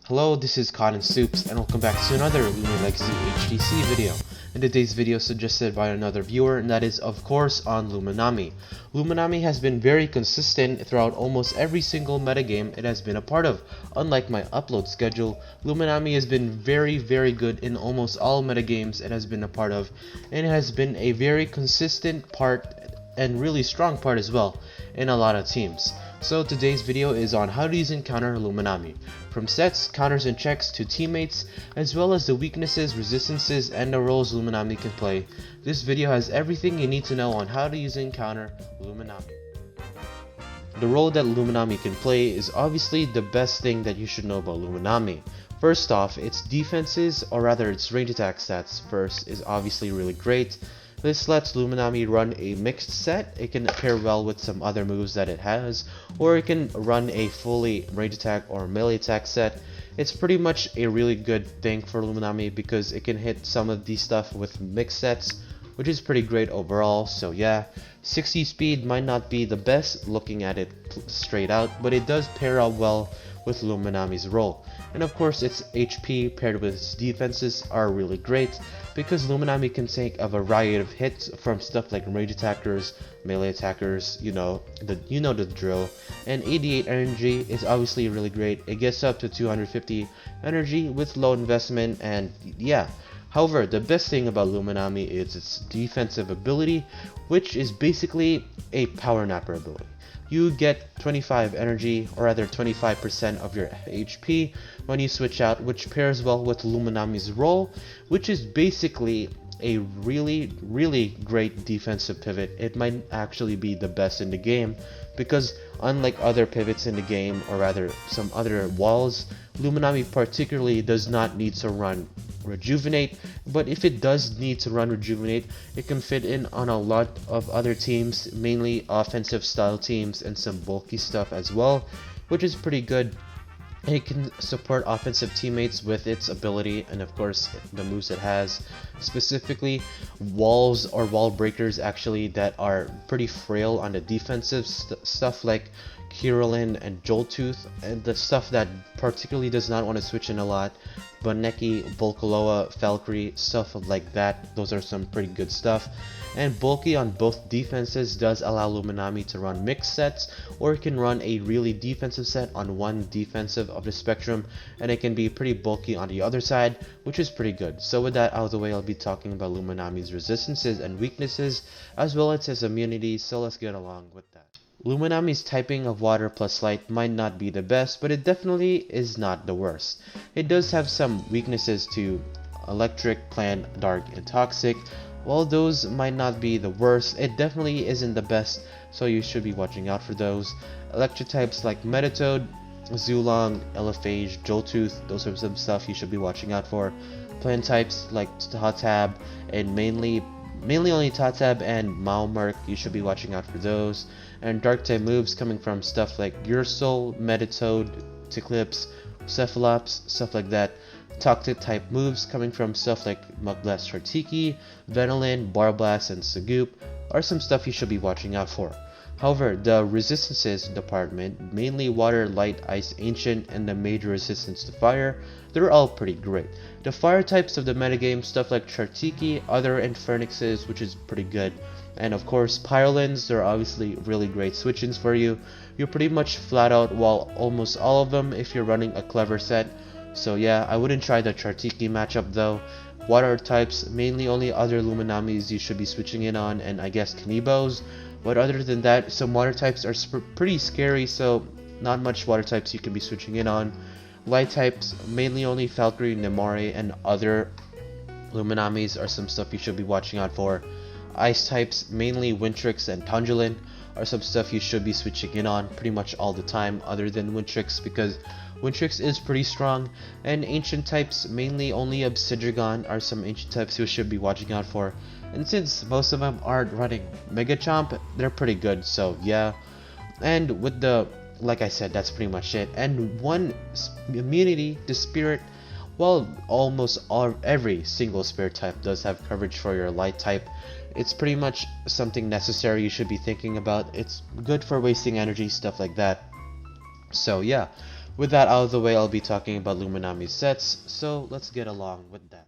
Hello, this is Cotton Soups, and welcome back to another Lunar Legacy HTC video. And today's video suggested by another viewer, and that is of course on Luminami. Luminami has been very consistent throughout almost every single metagame it has been a part of. Unlike my upload schedule, Luminami has been very good in almost all metagames it has been a part of, and it has been a very consistent part and really strong part as well in a lot of teams. So today's video is on how to use and counter Luminami, from sets, counters and checks to teammates, as well as the weaknesses, resistances, and the roles Luminami can play. This video has everything you need to know on how to use and counter Luminami. The role that Luminami can play is obviously the best thing that you should know about Luminami. First off, its defenses, or rather its range attack stats first, is obviously really great. This lets Luminami run a mixed set. It can pair well with some other moves that it has, or it can run a fully range attack or melee attack set. It's pretty much a really good thing for Luminami because it can hit some of these stuff with mixed sets, which is pretty great overall. So yeah, 60 speed might not be the best looking at it straight out, but it does pair out well with Luminami's role. And of course its HP paired with its defenses are really great because Luminami can take a variety of hits from stuff like range attackers, melee attackers, you know the drill. And 88 energy is obviously really great. It gets up to 250 energy with low investment, and yeah. However, the best thing about Luminami is its defensive ability, which is basically a power napper ability. You get 25 energy, or rather 25% of your HP when you switch out, which pairs well with Luminami's role, which is basically a really great defensive pivot. It might actually be the best in the game because unlike other pivots in the game, or rather some other walls, Luminami particularly does not need to run Rejuvenate, but if it does need to run Rejuvenate, it can fit in on a lot of other teams, mainly offensive style teams and some bulky stuff as well, which is pretty good. It can support offensive teammates with its ability and of course the moves it has, specifically walls or wall breakers actually that are pretty frail on the defensive stuff like Kirillin and Joltooth, and the stuff that particularly does not want to switch in a lot, Boneki, Volkaloa, Valkyrie, stuff like that. Those are some pretty good stuff. And bulky on both defenses does allow Luminami to run mixed sets, or it can run a really defensive set on one defensive of the spectrum, and it can be pretty bulky on the other side, which is pretty good. So with that out of the way, I'll be talking about Luminami's resistances and weaknesses, as well as his immunity, so let's get along with that. Luminami's typing of water plus light might not be the best, but it definitely is not the worst. It does have some weaknesses to electric, plant, dark, and toxic. While those might not be the worst, it definitely isn't the best, so you should be watching out for those. Electric types like Metatoad, Zulong, Elephage, Joltooth, those are some stuff you should be watching out for. Plant types like Tatab and mainly only Tatab and Maomurk, you should be watching out for those. And dark type moves coming from stuff like Ursul, Metatoad, Ticlips, Cephalops, stuff like that. Toxic type moves coming from stuff like Mugblast Chartiki, Venolin, Barblast, and Sagoop are some stuff you should be watching out for. However, the resistances department, mainly water, light, ice, ancient, and the major resistance to fire, they're all pretty great. The fire types of the metagame, stuff like Chartiki, other Infernixes, which is pretty good, and of course Pyrolins, they're obviously really great switch-ins for you. You're pretty much flat out wall almost all of them if you're running a clever set. So yeah, I wouldn't try the Chartiki matchup though. Water types, mainly only other Luminamis you should be switching in on, and I guess C.B.Os. But other than that, some water types are pretty scary, so not much water types you can be switching in on. Light types, mainly only Valkyrie, Nemari, and other Luminamis are some stuff you should be watching out for. Ice types, mainly Wintrix and Tundulin, are some stuff you should be switching in on pretty much all the time, other than Wintrix, because Wintrix is pretty strong. And ancient types, mainly only Obsidian, are some ancient types you should be watching out for. And since most of them aren't running Mega Chomp, they're pretty good, so yeah. And with the, like I said, that's pretty much it. And one immunity, the Spirit, well, almost every single Spirit type does have coverage for your light type. It's pretty much something necessary you should be thinking about. It's good for wasting energy, stuff like that. So yeah, With that out of the way, I'll be talking about Luminami's sets, so let's get along with that.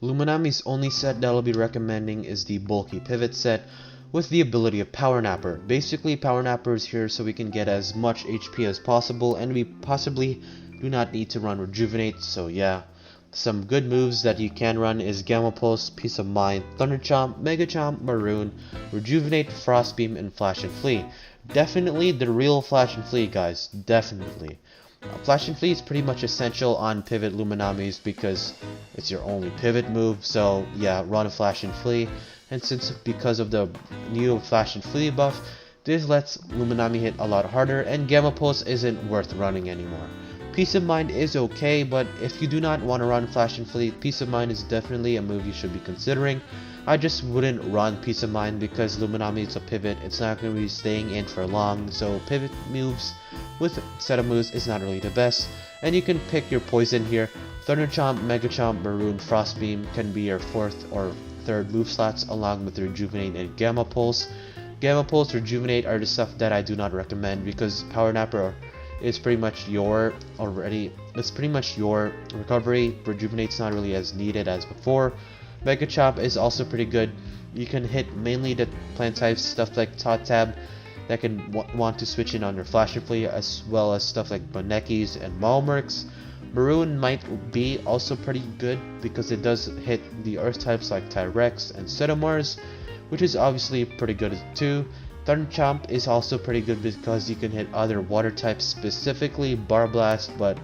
Luminami's only set that I'll be recommending is the bulky pivot set with the ability of Power Napper. Basically, Power Napper is here so we can get as much HP as possible, and we possibly do not need to run Rejuvenate, so yeah. Some good moves that you can run is Gamma Pulse, Peace of Mind, Thunder Chomp, Mega Chomp, Maroon, Rejuvenate, Frost Beam, and Flash and Flee. Definitely the real Flash and Flee, guys, definitely. Flash and Flee is pretty much essential on pivot Luminamis because it's your only pivot move, so yeah, run Flash and Flee. And because of the new Flash and Flee buff, this lets Luminami hit a lot harder, and Gamma Pulse isn't worth running anymore. Peace of Mind is okay, but if you do not want to run Flash and Flee, Peace of Mind is definitely a move you should be considering. I just wouldn't run Peace of Mind because Luminami is a pivot, it's not going to be staying in for long, so pivot moves with set of moves is not really the best. And you can pick your poison here. Thunder Chomp, Mega Chomp, Maroon, Frost Beam can be your 4th or 3rd move slots along with Rejuvenate and Gamma Pulse. Gamma Pulse, Rejuvenate are the stuff that I do not recommend because Power Napper is pretty much your recovery. Rejuvenate's not really as needed as before. Mega Chomp is also pretty good. You can hit mainly the plant types, stuff like Tot Tab that can want to switch in on your Flash and Flee, as well as stuff like Bonekis and Malmerks. Maroon might be also pretty good because it does hit the earth types like Tyrex and Cetamars, which is obviously pretty good too. Thunder Chomp is also pretty good because you can hit other water types, specifically Barblast, but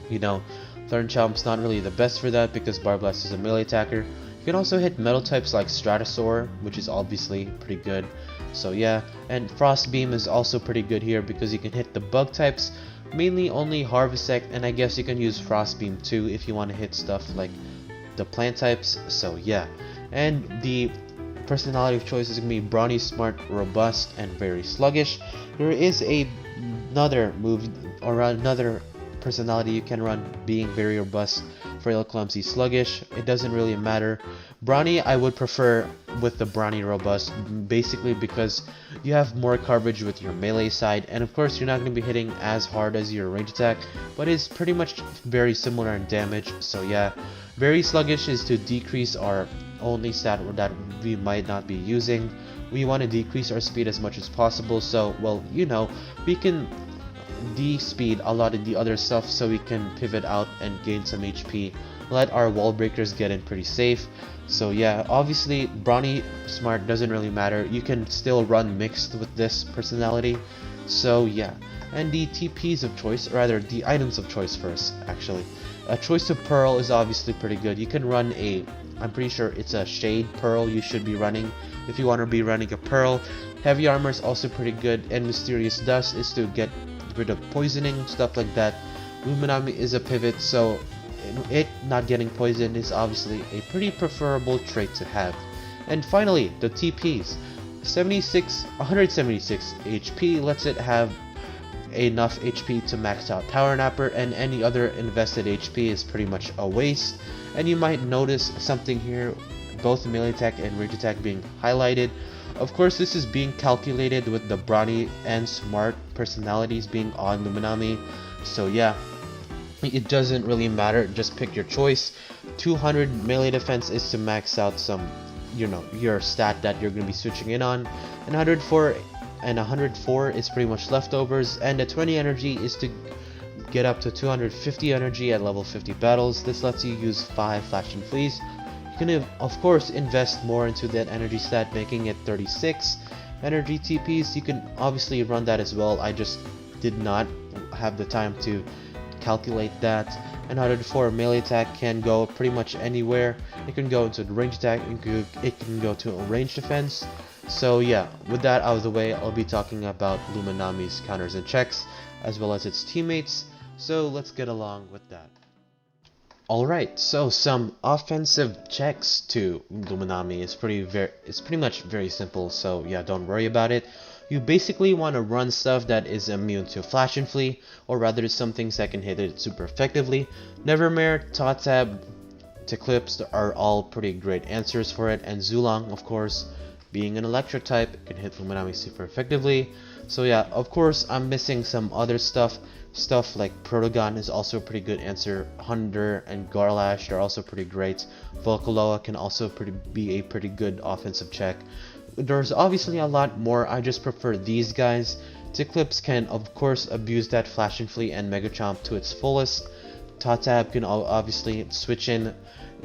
you know, Thunder Chomp's not really the best for that because Barblast is a melee attacker. You can also hit metal types like Stratosaur, which is obviously pretty good. So yeah, and Frost Beam is also pretty good here because you can hit the bug types, mainly only Harvestect, and I guess you can use Frost Beam too if you want to hit stuff like the plant types. So yeah, and the personality of choice is going to be Brawny, Smart, Robust, and Very Sluggish. There is another move or another personality you can run being Very Robust, Frail, Clumsy, Sluggish. It doesn't really matter. Brawny I would prefer with the Brawny Robust, basically because you have more coverage with your melee side, and of course you're not going to be hitting as hard as your range attack, but it's pretty much very similar in damage. So yeah, Very Sluggish is to decrease our only stat that we might not be using. We want to decrease our speed as much as possible, so well, you know, we can de-speed a lot of the other stuff so we can pivot out and gain some HP, let our wall breakers get in pretty safe. So yeah, obviously Brawny Smart doesn't really matter, you can still run mixed with this personality. So yeah, and the TPs of choice, or rather the items of choice first actually. A Choice of Pearl is obviously pretty good. You can run I'm pretty sure it's a Shade Pearl you should be running if you want to be running a Pearl. Heavy Armor is also pretty good, and Mysterious Dust is to get rid of poisoning, stuff like that. Luminami is a pivot, so it not getting poisoned is obviously a pretty preferable trait to have. And finally, the TPs. 176 HP lets it have enough HP to max out Power Napper, and any other invested HP is pretty much a waste. And you might notice something here, both melee attack and range attack being highlighted. Of course, this is being calculated with the Brawny and Smart personalities being on Luminami. So yeah, it doesn't really matter, just pick your choice. 200 melee defense is to max out some, you know, your stat that you're going to be switching in on. And 104 is pretty much leftovers, and the 20 energy is to get up to 250 energy at level 50 battles. This lets you use 5 Flash and Fleas. You can of course invest more into that energy stat, making it 36 energy TPs. You can obviously run that as well, I just did not have the time to calculate that. And 104 melee attack can go pretty much anywhere. It can go into the range attack, it can go to a range defense. So yeah, with that out of the way, I'll be talking about Luminami's counters and checks, as well as its teammates. So let's get along with that. Alright, so some offensive checks to Luminami is pretty much very simple, so yeah, don't worry about it. You basically want to run stuff that is immune to Flash and Flee, or rather some things that can hit it super effectively. Nevermare, Tot Tab, Eclipse are all pretty great answers for it, and Zulong, of course, being an electric type, can hit Luminami super effectively. So yeah, of course I'm missing some other stuff. Stuff like Protogon is also a pretty good answer. Hunter and Garlash are also pretty great. Volcaloa can also be a pretty good offensive check. There's obviously a lot more, I just prefer these guys. Ticlips can of course abuse that Flash and Flee and Mega Chomp to its fullest. Tatab can obviously switch in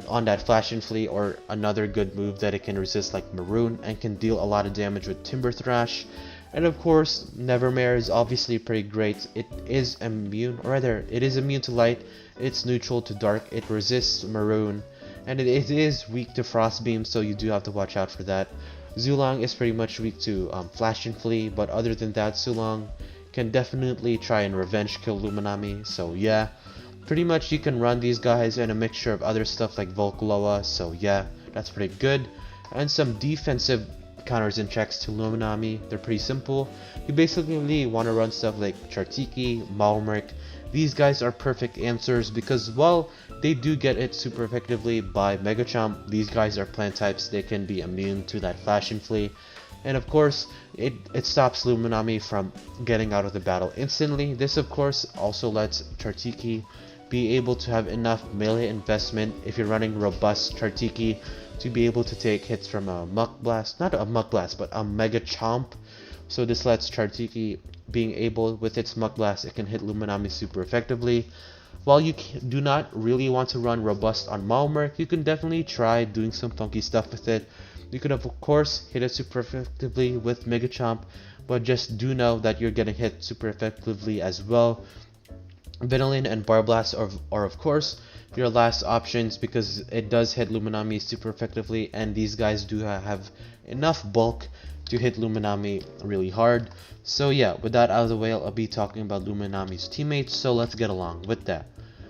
on that Flash and Flee or another good move that it can resist like Maroon and can deal a lot of damage with Timber Thrash. And of course, Nevermare is obviously pretty great. It is immune, or rather, it is immune to light, it's neutral to dark, it resists Maroon, and it is weak to Frost Beam, so you do have to watch out for that. Zulong is pretty much weak to Flash and Flee, but other than that, Zulong can definitely try and revenge kill Luminami, so yeah. Pretty much you can run these guys and a mixture of other stuff like Volcaloa, so yeah, that's pretty good. And some defensive counters and checks to Luminami, they're pretty simple. You basically want to run stuff like Chartiki, Malmerk. These guys are perfect answers because while they do get it super effectively by Mega Chomp, these guys are plant types, they can be immune to that Flash and Flee. And of course, it stops Luminami from getting out of the battle instantly. This of course also lets Chartiki be able to have enough melee investment if you're running robust Chartiki to be able to take hits from a Muck Blast, not a Muck Blast, but a Mega Chomp. So this lets Chartiki being able, with its Muck Blast, it can hit Luminami super effectively. While you do not really want to run robust on Malmerk, you can definitely try doing some funky stuff with it. You could of course hit it super effectively with Mega Chomp, but just do know that you're getting hit super effectively as well. Venilin and Barblast are of course your last options because it does hit Luminami super effectively, and these guys do have enough bulk to hit Luminami really hard. So yeah, with that out of the way, I'll be talking about Luminami's teammates, so let's get along with that.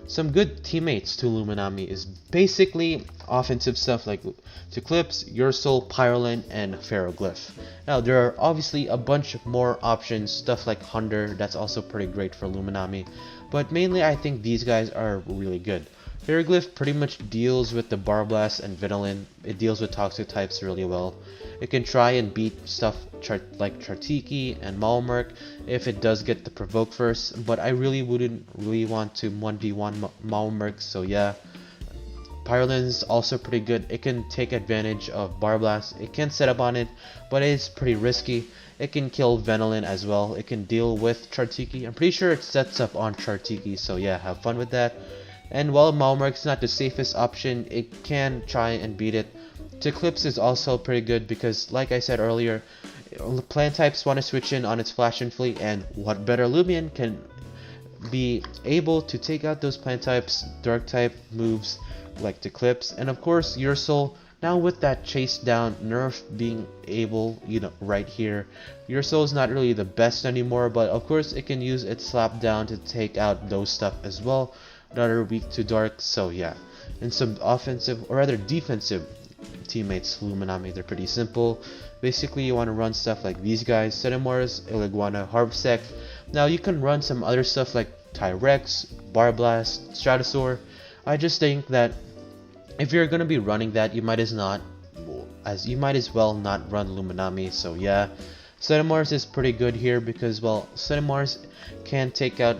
Some good teammates to Luminami is basically offensive stuff like Ticlips, Ursul, Pyrolin, and Ferroglyph. Now there are obviously a bunch more options, stuff like Hunter, that's also pretty great for Luminami, but mainly I think these guys are really good. Ferroglyph pretty much deals with the Barblast and Venilin. It deals with toxic types really well. It can try and beat stuff like Chartiki and Malmerk if it does get the provoke first, but I really wouldn't want to 1v1 Malmerk, so yeah. Pyrolin's also pretty good. It can take advantage of Barblast. It can set up on it, but it is pretty risky. It can kill Venilin as well. It can deal with Chartiki. I'm pretty sure it sets up on Chartiki, so yeah, have fun with that. And while Malmerk's not the safest option, it can try and beat it. Ticlips is also pretty good because, like I said earlier, plant types want to switch in on its Flash and Flee, and what better Lumion can be able to take out those plant types, dark type moves like Ticlips, and of course Ursul. Now with that chase down nerf being able, right here, Ursul is not really the best anymore, but of course it can use its slap down to take out those stuff as well that are weak to dark, so yeah. And some offensive, or rather defensive teammates Luminami, they're pretty simple. Basically you want to run stuff like these guys, Cinemars, Iliguana, Harvesect. Now you can run some other stuff like Tyrex, Barblast, Stratosaur. I just think that if you're gonna be running that, you might as well not run Luminami, so yeah. Cinemars is pretty good here because, well, Cinemars can take out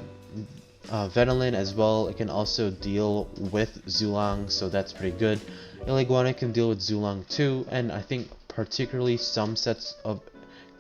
Venilin as well. It can also deal with Zulong, so that's pretty good. Iliguana can deal with Zulong too, and I think particularly some sets of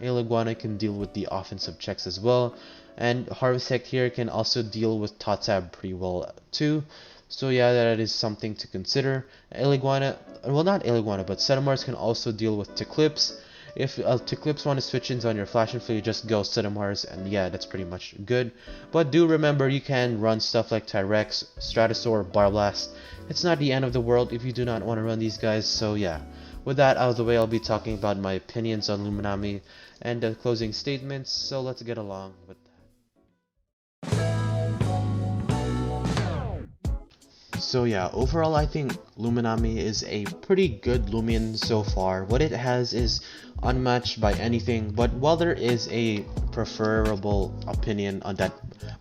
Iliguana can deal with the offensive checks as well. And Harvesect here can also deal with Tatab pretty well too. So yeah, that is something to consider. Iliguana, well not Iliguana, but Cinemars can also deal with Ticlips. If Ticlips want to switch in on your Flash and Flee, just go Cinemars, and yeah, that's pretty much good. But do remember, you can run stuff like Tyrex, Stratosaur, Barblast. It's not the end of the world if you do not want to run these guys, so yeah. With that out of the way, I'll be talking about my opinions on Luminami and closing statements, so let's get along with that. So yeah, overall I think Luminami is a pretty good Lumion so far. What it has is unmatched by anything, but while there is a preferable opinion on that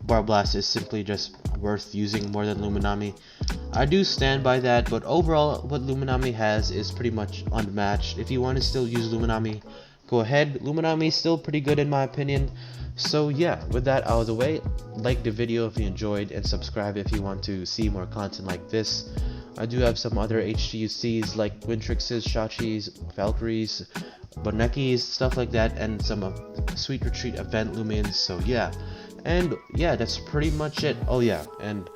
Barblast is simply just worth using more than Luminami, I do stand by that, but overall what Luminami has is pretty much unmatched. If you want to still use Luminami, go ahead. Luminami is still pretty good in my opinion. So yeah, with that out of the way, like the video if you enjoyed, and subscribe if you want to see more content like this. I do have some other HTUCs like Wintrixes, Shachis, Valkyries, Bonekis, stuff like that, and some Sweet Retreat event lumens. So yeah, and yeah, that's pretty much it. Oh yeah, and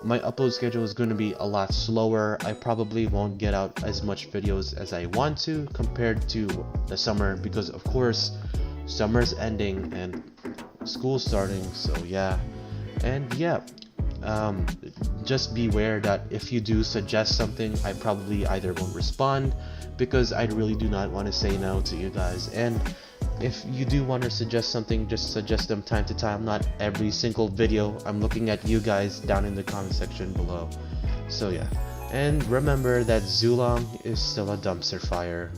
my upload schedule is going to be a lot slower. I probably won't get out as much videos as I want to compared to the summer, because of course summer's ending and school starting. So yeah, and yeah, just beware that if you do suggest something, I probably either won't respond, because I really do not want to say no to you guys. And if you do want to suggest something, just suggest them time to time, not every single video. I'm looking at you guys down in the comment section below. So yeah, and remember that Zulong is still a dumpster fire.